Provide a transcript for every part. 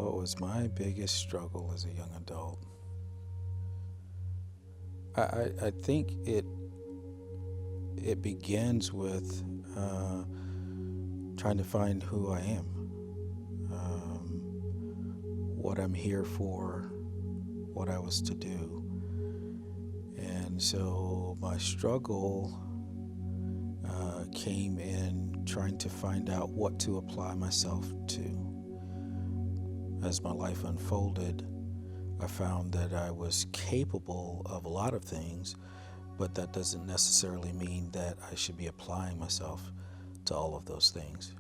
What was my biggest struggle as a young adult? I think it begins with trying to find who I am, what I'm here for, what I was to do. And so my struggle came in trying to find out what to apply myself to. As my life unfolded, I found that I was capable of a lot of things, but that doesn't necessarily mean that I should be applying myself to all of those things.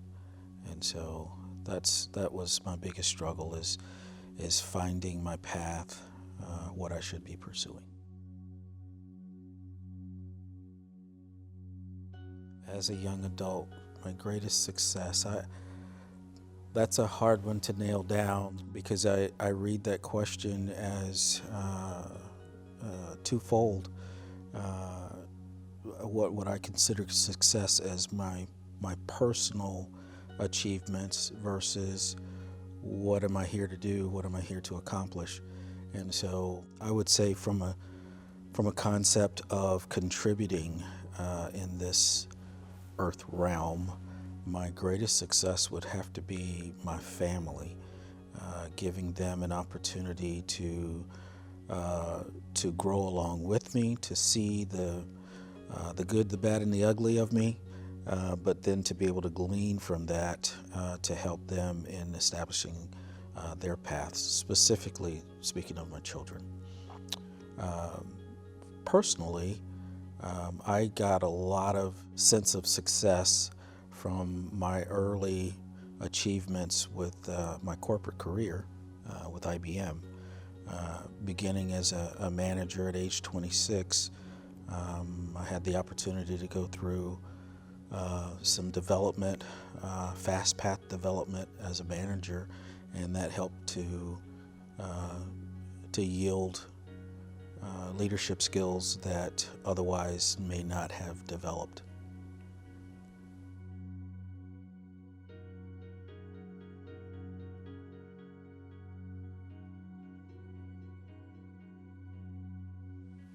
And so that was my biggest struggle is finding my path, what I should be pursuing. As a young adult, my greatest success, that's a hard one to nail down because I read that question as twofold. What would I consider success as my personal achievements versus what am I here to do? What am I here to accomplish? And so I would say from a concept of contributing in this earth realm, my greatest success would have to be my family, giving them an opportunity to grow along with me, to see the good, the bad, and the ugly of me, but then to be able to glean from that to help them in establishing their paths, specifically speaking of my children. Personally, I got a lot of sense of success from my early achievements with my corporate career with IBM. Beginning as a manager at age 26, I had the opportunity to go through some development, fast path development as a manager, and that helped to yield leadership skills that otherwise may not have developed.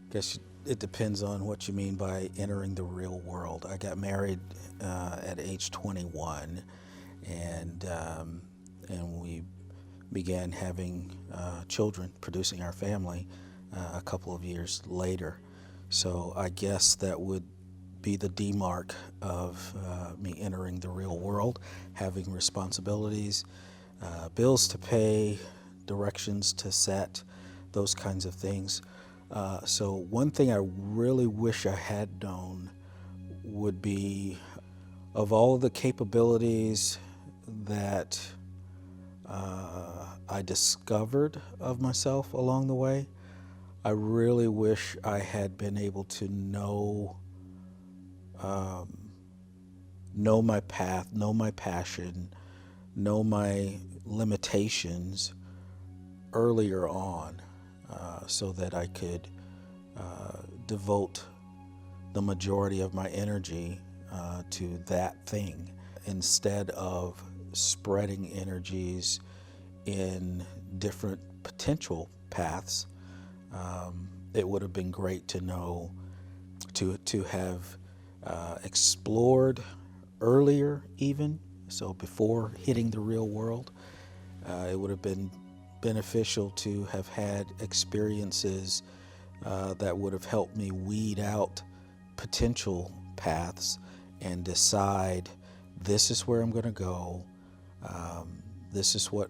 Guess it depends on what you mean by entering the real world. I got married at age 21, and we began having children, producing our family a couple of years later. So I guess that would be the demark of me entering the real world, having responsibilities, bills to pay, directions to set, those kinds of things. So one thing I really wish I had known would be of all the capabilities that I discovered of myself along the way, I really wish I had been able to know my path, know my passion, know my limitations earlier on, so that I could devote the majority of my energy to that thing instead of spreading energies in different potential paths. It would have been great to know, to have explored earlier even, so before hitting the real world. It would have been beneficial to have had experiences that would have helped me weed out potential paths and decide this is where I'm going to go. This is what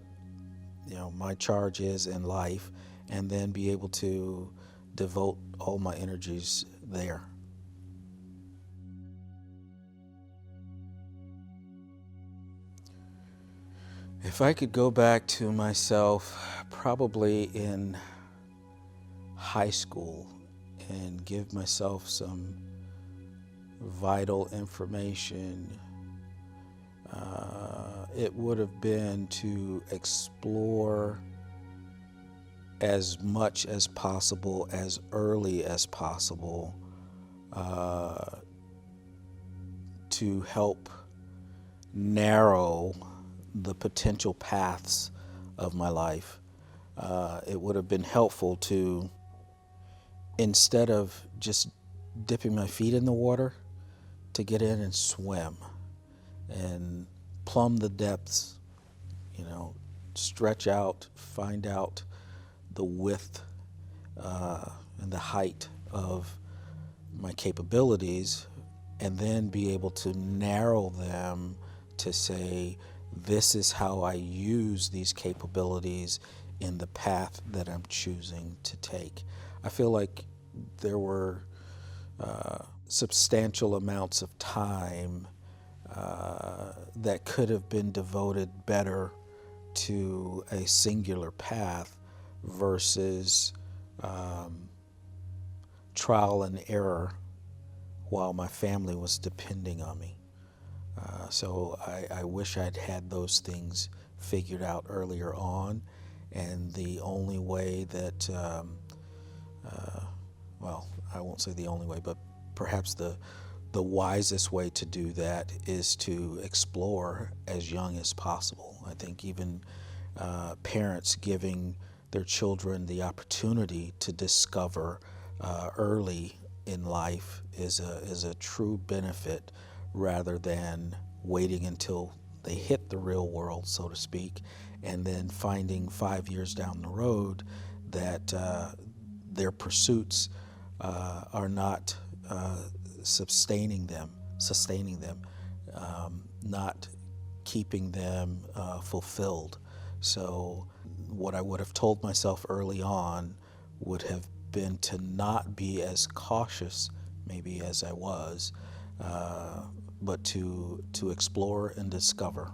my charge is in life, and then be able to devote all my energies there. If I could go back to myself probably in high school and give myself some vital information, it would have been to explore as much as possible, as early as possible, to help narrow the potential paths of my life, it would have been helpful to, instead of just dipping my feet in the water, to get in and swim and plumb the depths, stretch out, find out the width and the height of my capabilities, and then be able to narrow them to say, this is how I use these capabilities in the path that I'm choosing to take. I feel like there were substantial amounts of time that could have been devoted better to a singular path versus trial and error while my family was depending on me. So I wish I'd had those things figured out earlier on, and the only way that, well, I won't say the only way, but perhaps the wisest way to do that is to explore as young as possible. I think even parents giving their children the opportunity to discover early in life is a true benefit, rather than waiting until they hit the real world, so to speak, and then finding 5 years down the road that their pursuits are not sustaining them, not keeping them fulfilled. So what I would have told myself early on would have been to not be as cautious maybe as I was, but to explore and discover.